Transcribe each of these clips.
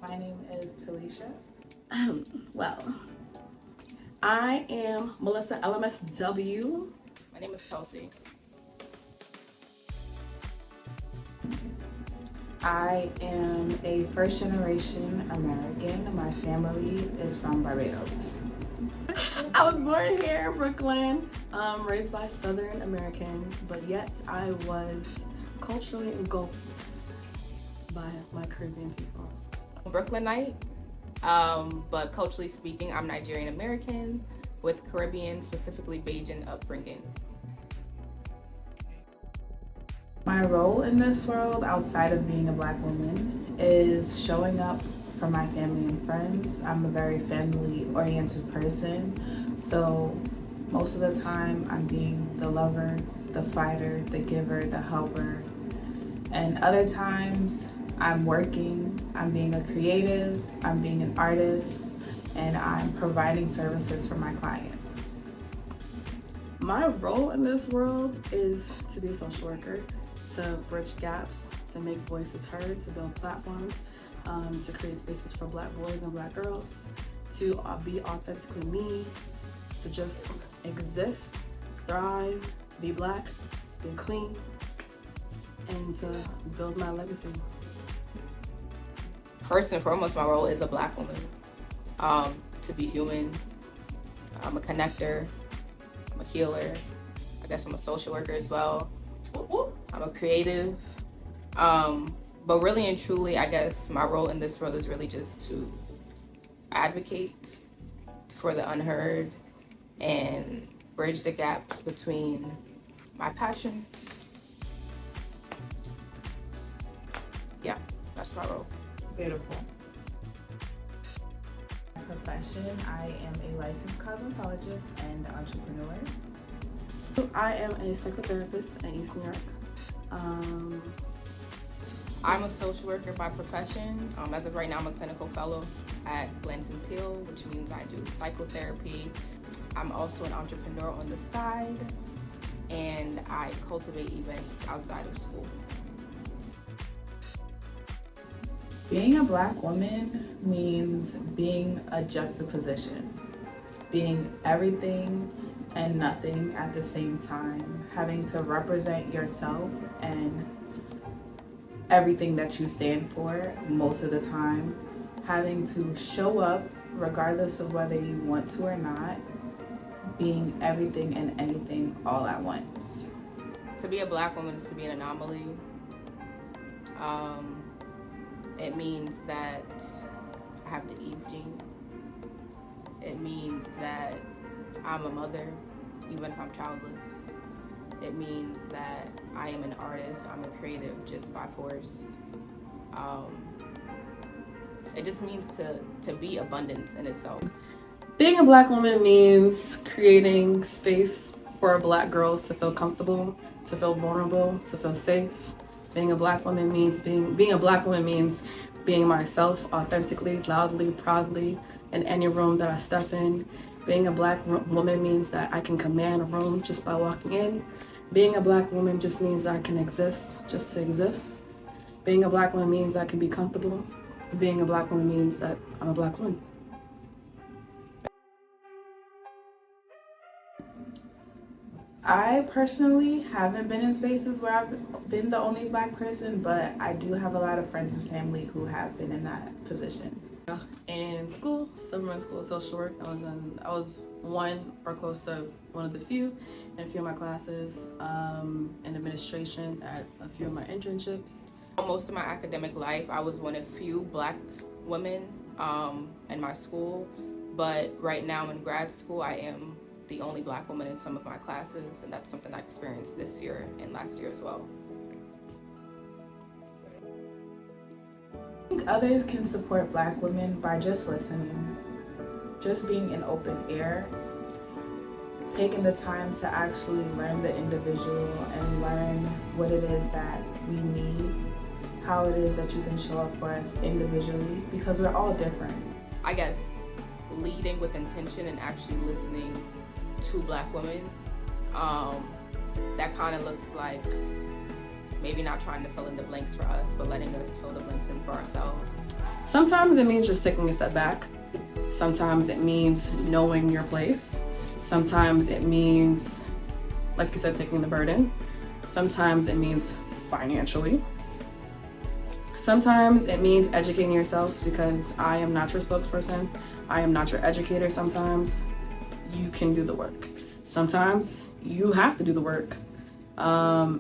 My name is Talisha. Well, I am Melissa LMSW. My name is Kelsey. I am a first generation American. My family is from Barbados. I was born here in Brooklyn, raised by Southern Americans, but yet I was culturally engulfed by my Caribbean people. Brooklynite, but culturally speaking, I'm Nigerian American with Caribbean, specifically Bajan upbringing. My role in this world, outside of being a Black woman, is showing up for my family and friends. I'm a very family-oriented person, so most of the time I'm being the lover, the fighter, the giver, the helper. And other times I'm working, I'm being a creative, I'm being an artist, and I'm providing services for my clients. My role in this world is to be a social worker, to bridge gaps, to make voices heard, to build platforms, to create spaces for Black boys and Black girls, to be authentically me, to just exist, thrive, be Black, be clean, and to build my legacy. First and foremost, my role is a Black woman. To be human, I'm a connector, I'm a healer, I guess I'm a social worker as well. I'm a creative, but really and truly, I guess my role in this world is really just to advocate for the unheard and bridge the gap between my passions. Yeah, that's my role. Beautiful. My profession, I am a licensed cosmetologist and entrepreneur. I am a psychotherapist in East New York. I'm a social worker by profession. As of right now, I'm a clinical fellow at Blanton Peel, which means I do psychotherapy. I'm also an entrepreneur on the side, and I cultivate events outside of school. Being a Black woman means being a juxtaposition, being everything and nothing at the same time, having to represent yourself and everything that you stand for most of the time, having to show up regardless of whether you want to or not, being everything and anything all at once. To be a Black woman is to be an anomaly. It means that I have the Eve gene. It means that I'm a mother, even if I'm childless. It means that I am an artist, I'm a creative just by force. It just means to be abundance in itself. Being a Black woman means creating space for Black girls to feel comfortable, to feel vulnerable, to feel safe. Being a Black woman means being a Black woman means being myself authentically, loudly, proudly in any room that I step in. Being a Black woman means that I can command a room just by walking in. Being a Black woman just means I can exist just to exist. Being a Black woman means I can be comfortable. Being a Black woman means that I'm a Black woman. I personally haven't been in spaces where I've been the only Black person, but I do have a lot of friends and family who have been in that position. In school, summer school, social work, I was one or close to one of the few in a few of my classes, in administration at a few of my internships. Most of my academic life, I was one of few Black women in my school, but right now in grad school, I am the only Black woman in some of my classes, and that's something I experienced this year and last year as well. I think others can support Black women by just listening, just being in open ear, taking the time to actually learn the individual and learn what it is that we need, how it is that you can show up for us individually, because we're all different. I guess leading with intention and actually listening to Black women, that kind of looks like maybe not trying to fill in the blanks for us, but letting us fill the blanks in for ourselves. Sometimes it means just taking a step back. Sometimes it means knowing your place. Sometimes it means, like you said, taking the burden. Sometimes it means financially. Sometimes it means educating yourself, because I am not your spokesperson. I am not your educator. Sometimes you can do the work. Sometimes you have to do the work.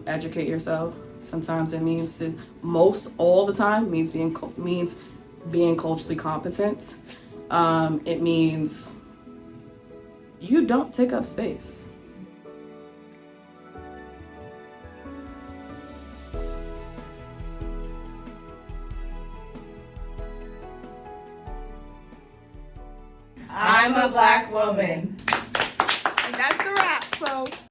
Educate yourself. Sometimes it means most all the time means being culturally competent. It means you don't take up space. I'm a black woman. And that's the wrap, folks.